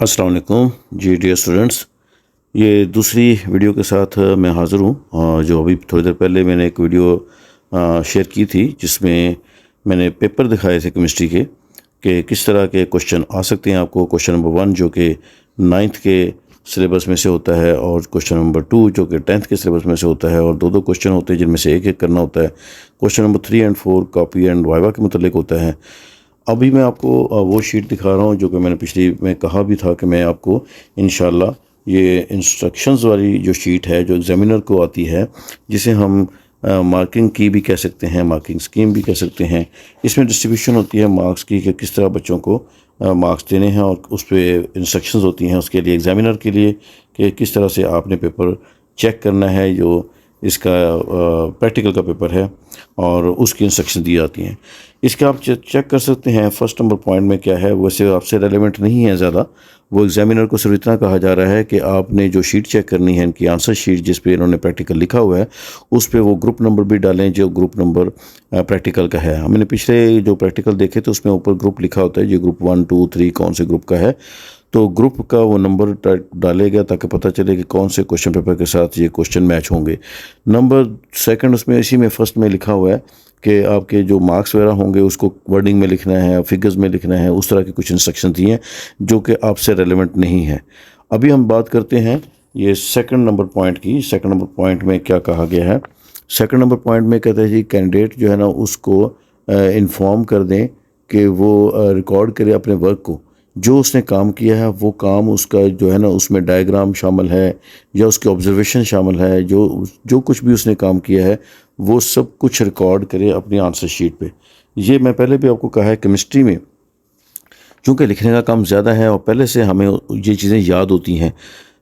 अस्सलाम वालेकुम जी dear students. ये दूसरी वीडियो के साथ मैं हाज़िर हूँ। जो अभी थोड़ी देर पहले मैंने एक वीडियो शेयर की थी जिसमें मैंने पेपर दिखाए थे केमिस्ट्री के कि किस तरह के क्वेश्चन आ सकते हैं आपको। क्वेश्चन नंबर 1 जो कि 9th के सिलेबस में से होता है और क्वेश्चन नंबर 2 जो कि 10th के सिलेबस में से होता है और दो क्वेश्चन होते हैं जिनमें से एक एक करना होता है। Question number 3 and 4 copy and viva के मतलब होता है। अभी मैं आपको वो शीट दिखा रहा हूँ जो कि मैंने पिछली में कहा भी था कि मैं आपको इंशाल्लाह ये इंस्ट्रक्शंस वाली जो शीट है जो एग्ज़ामिनर को आती है, जिसे हम मार्किंग की भी कह सकते हैं, मार्किंग स्कीम भी कह सकते हैं। इसमें डिस्ट्रीब्यूशन होती है मार्क्स की कि किस तरह बच्चों को मार्क्स देने हैं और उस पर इंस्ट्रक्शंस होती हैं उसके लिए एग्ज़ामिनर के लिए कि किस तरह से आपने पेपर चेक करना है। जो इसका प्रैक्टिकल का पेपर है और उसकी इंस्ट्रक्शन दी जाती हैं। इसका आप चेक कर सकते हैं। फर्स्ट नंबर पॉइंट में क्या है, वैसे आपसे रेलेवेंट नहीं है ज़्यादा, वो एग्जामिनर को सिर्फ इतना कहा जा रहा है कि आपने जो शीट चेक करनी है, इनकी आंसर शीट जिस पे इन्होंने प्रैक्टिकल लिखा हुआ है, उस पे वो ग्रुप नंबर भी डालें जो ग्रुप नंबर प्रैक्टिकल का है। हमने पिछले जो प्रैक्टिकल देखे तो उसमें ऊपर ग्रुप लिखा होता है, जो ग्रुप 1 2 3 कौन से ग्रुप का है, तो ग्रुप का वो नंबर डालेगा ताकि पता चले कि कौन से क्वेश्चन पेपर के साथ ये क्वेश्चन मैच होंगे। नंबर सेकंड उसमें इसी में फर्स्ट में लिखा हुआ है कि आपके जो मार्क्स वगैरह होंगे उसको वर्डिंग में लिखना है, फिगर्स में लिखना है, उस तरह की कुछ इंस्ट्रक्शन दी हैं जो कि आपसे रेलेवेंट नहीं है। अभी हम बात करते हैं ये सेकंड नंबर पॉइंट की। सेकंड नंबर पॉइंट में क्या कहा गया है? सेकंड नंबर पॉइंट में कहते हैं जी कैंडिडेट जो है ना उसको इन्फॉर्म कर दें कि वो रिकॉर्ड करे अपने वर्क को, जो उसने काम किया है वो काम उसका जो है ना उसमें डायग्राम शामिल है या उसके ऑब्जर्वेशन शामिल है, जो कुछ भी उसने काम किया है वो सब कुछ रिकॉर्ड करे अपनी आंसर शीट पे। ये मैं पहले भी आपको कहा है, केमिस्ट्री में चूँकि लिखने का काम ज़्यादा है और पहले से हमें ये चीज़ें याद होती हैं।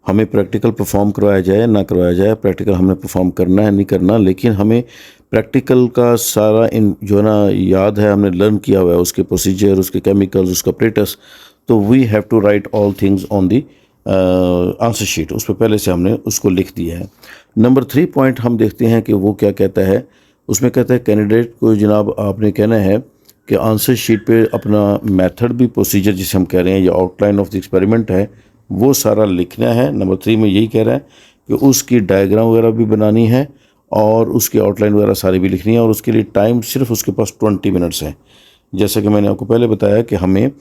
हमें प्रैक्टिकल परफॉर्म करवाया जाए ना करवाया जाए, प्रैक्टिकल हमने परफॉर्म करना है नहीं करना, लेकिन हमें प्रैक्टिकल का सारा इन जो है ना याद है, हमने लर्न किया हुआ है, उसके प्रोसीजर, उसके केमिकल्स, उसका ऑपरेटर्स। तो we have to write all things on the answer sheet. उस पर पहले से हमने उसको लिख दिया है। नंबर 3 पॉइंट हम देखते हैं कि वो क्या कहता है। उसमें कहता है कैंडिडेट को जनाब आपने कहना है कि आंसर शीट पे अपना मेथड भी, प्रोसीजर जिसे हम कह रहे हैं या आउटलाइन ऑफ द एक्सपेरिमेंट है, वो सारा लिखना है। नंबर 3 में यही कह रहा है कि उसकी डायग्राम वगैरह भी बनानी है और उसकी आउटलाइन वगैरह सारी भी लिखनी है और उसके लिए टाइम सिर्फ उसके पास 20 मिनट्स है। जैसा कि मैंने आपको पहले बताया कि हमें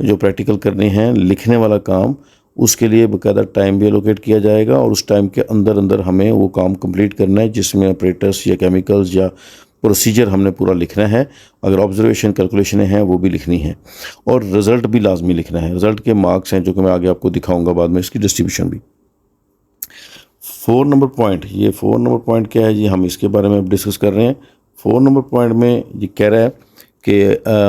जो प्रैक्टिकल करने हैं, लिखने वाला काम, उसके लिए बाकायदा टाइम भी एलोकेट किया जाएगा और उस टाइम के अंदर अंदर हमें वो काम कंप्लीट करना है जिसमें ऑपरेटर्स या केमिकल्स या प्रोसीजर हमने पूरा लिखना है। अगर ऑब्जर्वेशन कैलकुलेशनें हैं वो भी लिखनी है और रिज़ल्ट भी लाजमी लिखना है। रिज़ल्ट के मार्क्स हैं जो कि मैं आगे आपको दिखाऊंगा बाद में, इसकी डिस्ट्रीब्यूशन भी। 4 नंबर पॉइंट, ये 4 नंबर पॉइंट क्या है जी, हम इसके बारे में डिस्कस कर रहे हैं। 4 नंबर पॉइंट में ये कह रहा है कि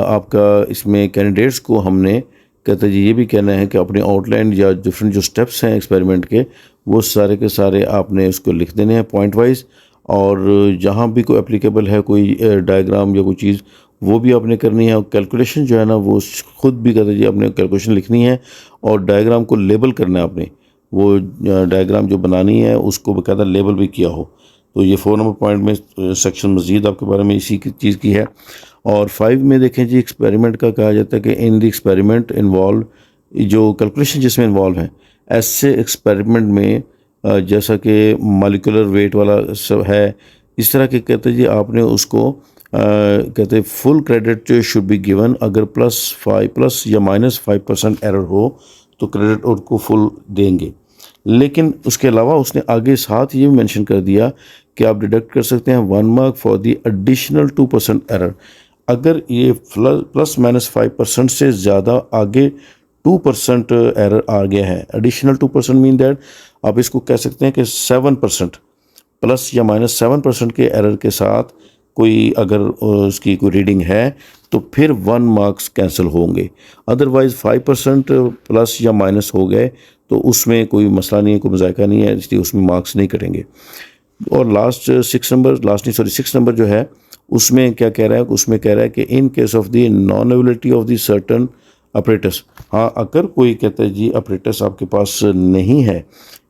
आपका इसमें कैंडिडेट्स को हमने कहते हैं जी ये भी कहना है कि अपने आउटलाइन या डिफरेंट जो स्टेप्स हैं एक्सपेरिमेंट के, वो सारे के सारे आपने उसको लिख देने हैं पॉइंट वाइज। और जहाँ भी कोई एप्लीकेबल है कोई डायग्राम या कोई चीज़, वो भी आपने करनी है। और कैलकुलेशन जो है ना वो खुद भी कहते हैं जी आपने कैलकुलेशन लिखनी है और डायग्राम को लेबल करना है आपने। वो डायग्राम जो बनानी है उसको बाकायदा लेबल भी किया हो। तो ये 4 नंबर पॉइंट में सेक्शन मज़ीद आपके बारे में इसी की चीज़ की है। और 5 में देखें जी एक्सपेरिमेंट का कहा जाता है कि इन द एक्सपेरिमेंट इन्वॉल्व, जो कैलकुलेशन जिसमें इन्वॉल्व है ऐसे एक्सपेरिमेंट में जैसा कि मॉलिक्यूलर वेट वाला सब है, इस तरह के कहते हैं जी आपने उसको कहते हैं फुल क्रेडिट जो शुड बी गिवन। अगर प्लस या -5% एरर हो तो क्रेडिट उनको फुल देंगे। लेकिन उसके अलावा उसने आगे साथ ये भी मेंशन कर दिया कि आप डिडक्ट कर सकते हैं 1 mark for the additional 2% error. अगर ये +-5% से ज़्यादा आगे 2% एरर आ गया है, एडिशनल 2% मीन दैट आप इसको कह सकते हैं कि 7% प्लस या -7% के एरर के साथ कोई अगर उसकी कोई रीडिंग है तो फिर 1 मार्क्स कैंसिल होंगे। अदरवाइज़ 5% प्लस या माइनस हो गए तो उसमें कोई मसला नहीं है, कोई मज़ायका नहीं है, इसलिए उसमें मार्क्स नहीं कटेंगे। और 6 नंबर जो है उसमें क्या कह रहा है? उसमें कह रहा है कि in case of the non availability of the certain operators, हाँ अगर कोई कहता है जी ऑपरेटर्स आपके पास नहीं है,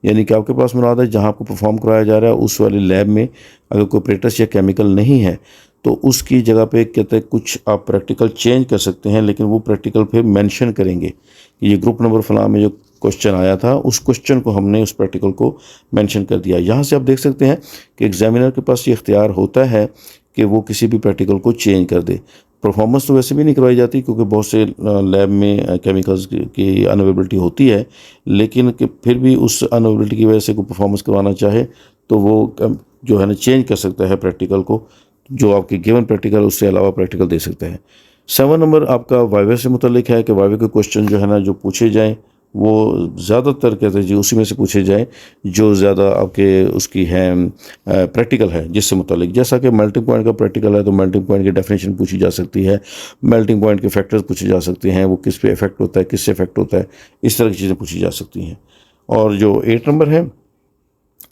यानी कि आपके पास मुराद है जहाँ आपको परफॉर्म कराया जा रहा है उस वाले लैब में अगर कोई ऑपरेटर्स या केमिकल नहीं है तो उसकी जगह पे कहते हैं कुछ आप प्रैक्टिकल चेंज कर सकते हैं, लेकिन वो प्रैक्टिकल फिर मेंशन करेंगे कि ये ग्रुप नंबर फलां में जो क्वेश्चन आया था उस क्वेश्चन को हमने उस प्रैक्टिकल को मेंशन कर दिया। यहाँ से आप देख सकते हैं कि एग्जामिनर के पास ये इख्तियार होता है कि वो किसी भी प्रैक्टिकल को चेंज कर दे। परफॉर्मेंस तो वैसे भी नहीं करवाई जाती क्योंकि बहुत से लैब में केमिकल्स की अनअवेलेबिलिटी होती है, लेकिन कि फिर भी उस अनअवेलेबिलिटी की वजह से कोई परफॉर्मेंस करवाना चाहे तो वो जो है ना चेंज कर सकता है प्रैक्टिकल को, जो आपके गिवन प्रैक्टिकल उससे अलावा प्रैक्टिकल दे सकता है। 7 नंबर आपका वाइवा से मुतल्लिक है कि वाइवा के क्वेश्चन जो है ना जो पूछे जाएँ वो ज़्यादातर कहते हैं जी उसी में से पूछे जाएँ जो ज़्यादा आपके उसकी है प्रैक्टिकल है जिससे मुतालिक। जैसा कि मेल्टिंग पॉइंट का प्रैक्टिकल है तो मेल्टिंग पॉइंट की डेफिनेशन पूछी जा सकती है, मेल्टिंग पॉइंट के फैक्टर्स पूछे जा सकते हैं, वो किस पे इफेक्ट होता है, किससे इफेक्ट होता है, इस तरह की चीज़ें पूछी जा सकती हैं। और जो 8 नंबर है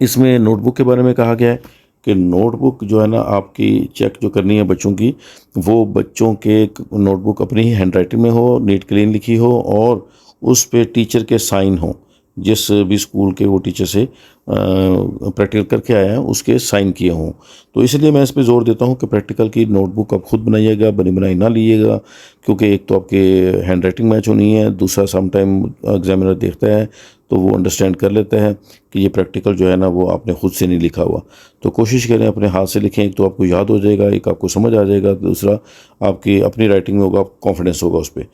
इसमें नोटबुक के बारे में कहा गया है कि नोटबुक जो है ना आपकी चेक जो करनी है बच्चों की, वो बच्चों के नोटबुक अपनी ही हैंड राइटिंग में हो, नीट क्लीन लिखी हो और उस पे टीचर के साइन हो, जिस भी स्कूल के वो टीचर से प्रैक्टिकल करके आया है उसके साइन किए हों। तो इसलिए मैं इस पे ज़ोर देता हूँ कि प्रैक्टिकल की नोटबुक आप खुद बनाइएगा, बनी बनाई ना लीजिएगा, क्योंकि एक तो आपके हैंड राइटिंग मैच होनी है, दूसरा सम टाइम एग्जामिनर देखता है तो वो अंडरस्टैंड कर लेता है कि ये प्रैक्टिकल जो है ना वो आपने खुद से नहीं लिखा हुआ। तो कोशिश करें अपने हाथ से लिखें, एक तो आपको याद हो जाएगा, एक आपको समझ आ जाएगा, दूसरा आपकी अपनी राइटिंग में होगा, कॉन्फिडेंस होगा उस पर।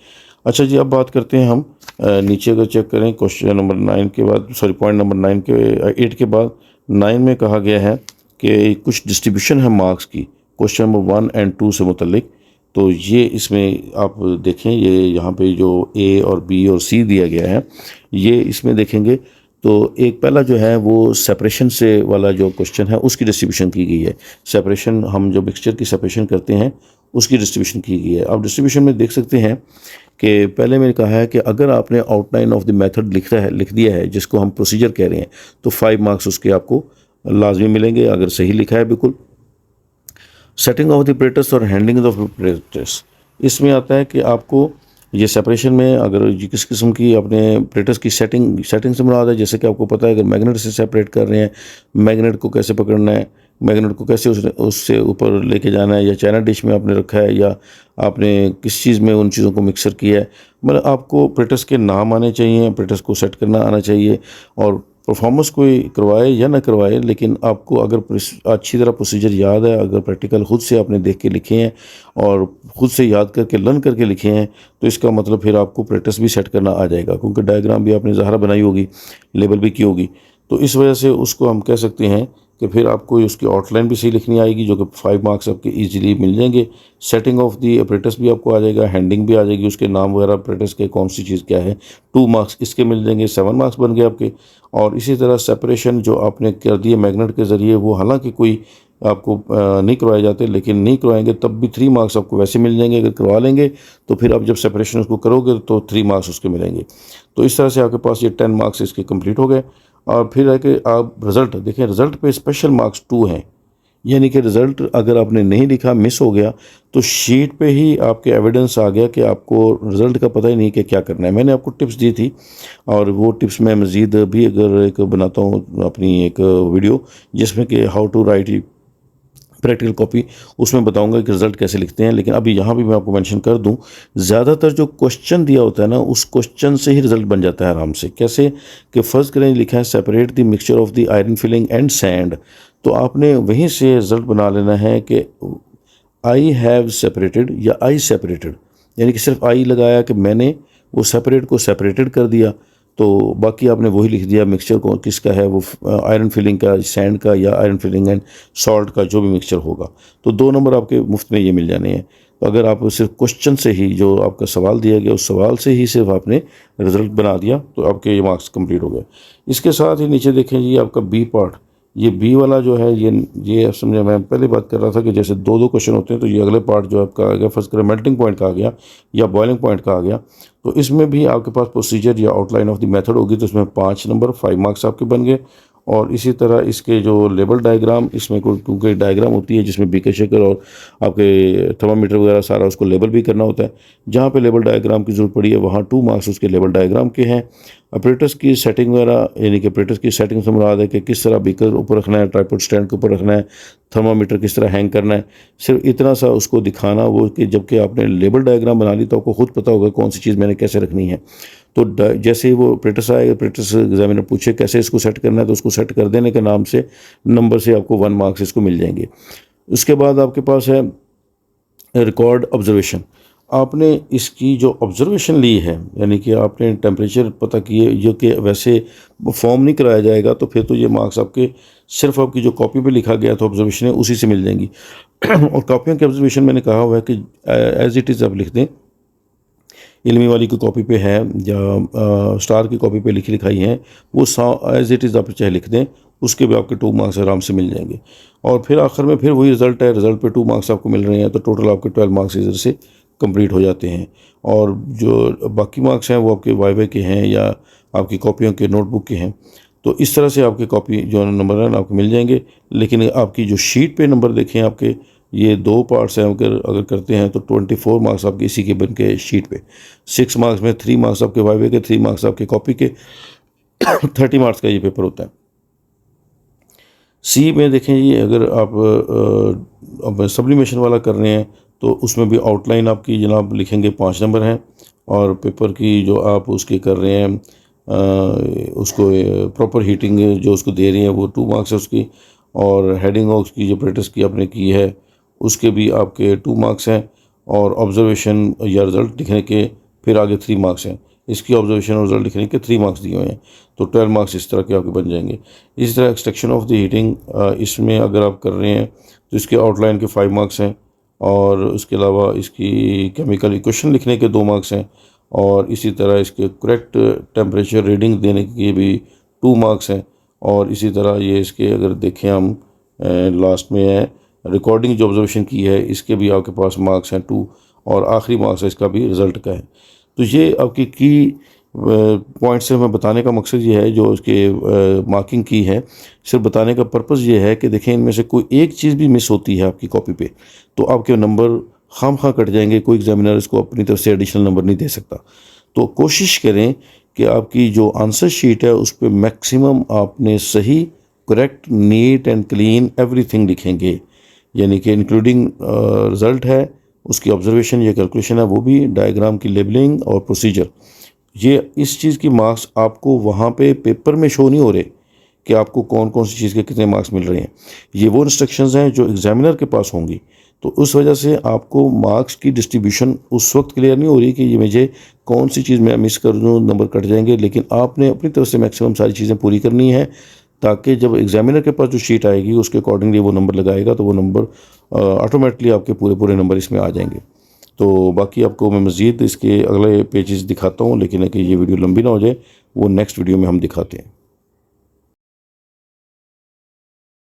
अच्छा जी, अब बात करते हैं हम नीचे अगर चेक करें क्वेश्चन नंबर 9 के बाद, सॉरी पॉइंट नंबर 9 के 8 के बाद 9 में कहा गया है कि कुछ डिस्ट्रीब्यूशन है मार्क्स की क्वेश्चन नंबर 1 और 2 से मुतल्लिक। तो ये इसमें आप देखें, ये यहाँ पे जो ए और बी और सी दिया गया है ये इसमें देखेंगे तो एक पहला जो है वो सेपरेशन से वाला जो क्वेश्चन है उसकी डिस्ट्रीब्यूशन की गई है। सेपरेशन, हम जो मिक्सचर की सेपरेशन करते हैं उसकी डिस्ट्रीब्यूशन की गई है। अब डिस्ट्रीब्यूशन में देख सकते हैं कि पहले मैंने कहा है कि अगर आपने आउटलाइन ऑफ द मेथड लिख दिया है जिसको हम प्रोसीजर कह रहे हैं तो 5 मार्क्स उसके आपको लाजमी मिलेंगे अगर सही लिखा है बिल्कुल। सेटिंग ऑफ द ऑपरेटर्स और हैंडलिंग ऑफ ऑपरेटर्स, इसमें आता है कि आपको ये सेपरेशन में अगर किस किस्म की अपने ऑपरेटर्स की सेटिंग से मुराद है, जैसे कि आपको पता है अगर मैग्नेट से सेपरेट कर रहे हैं, मैग्नेट को कैसे पकड़ना है, मैग्नेट को कैसे उससे ऊपर लेके जाना है, या चाइना डिश में आपने रखा है या आपने किस चीज़ में उन चीज़ों को मिक्सर किया है, मतलब आपको ऑपरेटर्स के नाम आने चाहिए, ऑपरेटर्स को सेट करना आना चाहिए। और परफॉर्मेंस कोई करवाए या ना करवाए, लेकिन आपको अगर अच्छी तरह प्रोसीजर याद है, अगर प्रैक्टिकल खुद से आपने देख के लिखे हैं और खुद से याद करके लर्न करके लिखे हैं तो इसका मतलब फिर आपको प्रैक्टिस भी सेट करना आ जाएगा, क्योंकि डायग्राम भी आपने ज़ाहिर बनाई होगी, लेबल भी की होगी। तो इस वजह से उसको हम कह सकते हैं कि फिर आपको उसकी आउटलाइन भी सही लिखनी आएगी जो कि 5 मार्क्स आपके इजीली मिल जाएंगे। सेटिंग ऑफ दी ऑपरेटर्स भी आपको आ जाएगा, हैंडिंग भी आ जाएगी, उसके नाम वगैरह ऑपरेटर्स के कौन सी चीज़ क्या है, 2 मार्क्स इसके मिल जाएंगे, 7 मार्क्स बन गए आपके। और इसी तरह सेपरेशन जो आपने कर दिए मैग्नेट के ज़रिए, वो हालांकि कोई आपको नहीं करवाए जाते, लेकिन नहीं करवाएंगे तब भी 3 मार्क्स आपको वैसे मिल जाएंगे। अगर करवा लेंगे तो फिर आप जब सेपरेशन उसको करोगे तो 3 मार्क्स उसके मिलेंगे। तो इस तरह से आपके पास ये 10 मार्क्स इसके कंप्लीट हो गए। और फिर है कि आप रिज़ल्ट देखें, रिज़ल्ट पे स्पेशल मार्क्स 2 हैं, यानी कि रिज़ल्ट अगर आपने नहीं लिखा, मिस हो गया, तो शीट पे ही आपके एविडेंस आ गया कि आपको रिज़ल्ट का पता ही नहीं कि क्या करना है। मैंने आपको टिप्स दी थी और वो टिप्स मैं मज़ीद भी अगर एक बनाता हूँ अपनी एक वीडियो जिसमें कि how to write practical copy, उसमें बताऊंगा कि रिज़ल्ट कैसे लिखते हैं। लेकिन अभी यहाँ भी मैं आपको मेंशन कर दूं, ज़्यादातर जो क्वेश्चन दिया होता है ना उस क्वेश्चन से ही रिज़ल्ट बन जाता है आराम से। कैसे कि फ़र्ज़ करें लिखा है separate the mixture of the iron filling and sand, तो आपने वहीं से रिज़ल्ट बना लेना है कि आई हैव सेपरेटेड या आई सेपरेटेड, यानी कि सिर्फ आई लगाया कि मैंने वो सेपरेट को सेपरेटेड कर दिया, तो बाकी आपने वही लिख दिया मिक्सचर को किसका है, वो आयरन फिलिंग का, सैंड का, या आयरन फिलिंग एंड सॉल्ट का जो भी मिक्सचर होगा। तो 2 नंबर आपके मुफ्त में ये मिल जाने हैं। तो अगर आप सिर्फ क्वेश्चन से ही, जो आपका सवाल दिया गया उस सवाल से ही सिर्फ आपने रिज़ल्ट बना दिया तो आपके ये मार्क्स कंप्लीट हो गए। इसके साथ ही नीचे देखें जी आपका बी पार्ट, ये बी वाला जो है ये आप समझे, मैं पहले बात कर रहा था कि जैसे 2-2 क्वेश्चन होते हैं, तो ये अगले पार्ट जो आपका आ गया, फर्स्ट करें मेल्टिंग पॉइंट का आ गया या बॉइलिंग पॉइंट का आ गया, तो इसमें भी आपके पास प्रोसीजर या आउटलाइन ऑफ द मेथड होगी, तो इसमें 5 नंबर 5 मार्क्स आपके बन गए। और इसी तरह इसके जो लेबल डायग्राम, इसमें क्योंकि डायग्राम होती है जिसमें बीकर शेकर और आपके थर्मामीटर वगैरह सारा उसको लेबल भी करना होता है, जहाँ पे लेबल डायग्राम की ज़रूरत पड़ी है वहाँ 2 मार्क्स उसके लेबल डायग्राम के हैं। ऑपरेटर्स की सेटिंग वगैरह, यानी कि ऑपरेटर्स की सेटिंग से मुराद है कि किस तरह बीकर ऊपर रखना है, ट्राइपॉड स्टैंड के ऊपर रखना है, थर्मामीटर किस तरह हैंग करना है, सिर्फ इतना सा उसको दिखाना वो, कि जबकि आपने लेबल डायग्राम बना ली तो आपको खुद पता होगा कौन सी चीज़ मैंने कैसे रखनी है। तो जैसे ही वो अप्रेंटिस आएगा, अप्रेंटिस एग्जामिनर पूछे कैसे इसको सेट करना है, तो उसको सेट कर देने के नाम से नंबर से आपको 1 मार्क्स इसको मिल जाएंगे। उसके बाद आपके पास है रिकॉर्ड ऑब्जर्वेशन। आपने इसकी जो ऑब्जर्वेशन ली है, यानी कि आपने टेम्परेचर पता किए, जो कि वैसे फॉर्म नहीं कराया जाएगा, तो फिर तो ये मार्क्स आपके सिर्फ आपकी जो कॉपी पे लिखा गया था ऑब्जर्वेशन है उसी से मिल जाएंगी। और कॉपियों की ऑब्जर्वेशन मैंने कहा हुआ है कि एज इट इज़ आप लिख दें, इल्मी वाली की कॉपी पे है या स्टार की कॉपी पे लिखी लिखाई हैं, वो एज इट इज़ आप चाहे लिख दें, उसके भी आपके 2 मार्क्स आराम से मिल जाएंगे। और फिर आखिर में फिर वही रिज़ल्ट है, रिज़ल्ट पे 2 मार्क्स आपको मिल रहे हैं, तो टोटल आपके 12 मार्क्स इधर से कंप्लीट हो जाते हैं। और जो बाकी मार्क्स हैं वो आपके वाइवे के हैं या आपकी कॉपियों के नोटबुक के हैं। तो इस तरह से आपके कॉपी जो नंबर हैं आपको मिल जाएंगे। लेकिन आपकी जो शीट पे नंबर देखें, आपके ये 2 पार्ट्स हैं, अगर करते हैं तो 24 मार्क्स आपके इसी के बन के शीट पे, 6 मार्क्स में 3 मार्क्स आपके वाइवे के, 3 मार्क्स आपके कॉपी के, 30 मार्क्स का ये पेपर होता है। सी में देखें जी, अगर आप अब सब्लिमेशन वाला कर रहे हैं तो उसमें भी आउटलाइन आपकी जनाब लिखेंगे 5 नंबर हैं, और पेपर की जो आप उसके कर रहे हैं उसको प्रॉपर हीटिंग जो उसको दे रही हैं वो 2 मार्क्स है उसकी, और हेडिंग ऑफ की जो प्रैक्टिस की आपने की है उसके भी आपके 2 मार्क्स हैं, और ऑब्जर्वेशन या रिज़ल्ट लिखने के फिर आगे 3 मार्क्स हैं। इसकी ऑब्जर्वेशन और रिजल्ट लिखने के 3 मार्क्स दिए हुए हैं, तो 12 मार्क्स इस तरह के आपके बन जाएंगे। इसी तरह एक्सट्रैक्शन ऑफ द हीटिंग, इसमें अगर आप कर रहे हैं तो इसके आउटलाइन के 5 मार्क्स हैं, और उसके अलावा इसकी केमिकल इक्वेशन लिखने के 2 मार्क्स हैं, और इसी तरह इसके करेक्ट टेम्परेचर रीडिंग देने के भी 2 मार्क्स हैं। और इसी तरह ये इसके अगर देखें हम लास्ट में है रिकॉर्डिंग जो ऑब्जर्वेशन की है, इसके भी आपके पास मार्क्स हैं 2, और आखिरी मार्क्स है इसका भी रिज़ल्ट का है। तो ये आपकी की पॉइंट से मैं बताने का मकसद ये है, जो इसके मार्किंग की है, सिर्फ बताने का पर्पज़ ये है कि देखें इनमें से कोई एक चीज़ भी मिस होती है आपकी कॉपी पे तो आपके नंबर खामखा कट जाएंगे। कोई एग्जामिनर इसको अपनी तरफ से एडिशनल नंबर नहीं दे सकता। तो कोशिश करें कि आपकी जो आंसर शीट है उस पर मैक्सिमम आपने सही, correct, neat and clean everything लिखेंगे, यानी कि इंक्लूडिंग रिज़ल्ट है, उसकी ऑब्जर्वेशन, ये कैलकुलेशन है, वो भी, डायग्राम की लेबलिंग और प्रोसीजर। ये इस चीज़ की मार्क्स आपको वहाँ पे पेपर में शो नहीं हो रहे कि आपको कौन कौन सी चीज़ के कितने मार्क्स मिल रहे हैं। ये वो इंस्ट्रक्शंस हैं जो एग्जामिनर के पास होंगी, तो उस वजह से आपको मार्क्स की डिस्ट्रीब्यूशन उस वक्त क्लियर नहीं हो रही कि ये मुझे कौन सी चीज़ मैं मिस कर दूँ, नंबर कट जाएंगे। लेकिन आपने अपनी तरफ से मैक्सिमम सारी चीज़ें पूरी करनी है, ताकि जब एग्जामिनर के पास जो शीट आएगी उसके अकॉर्डिंगली वो नंबर लगाएगा, तो वो नंबर ऑटोमेटिकली आपके पूरे नंबर इसमें आ जाएंगे। तो बाकी आपको मैं मज़ीद इसके अगले पेजेस दिखाता हूँ, लेकिन कि ये वीडियो लंबी ना हो जाए, वो नेक्स्ट वीडियो में हम दिखाते हैं।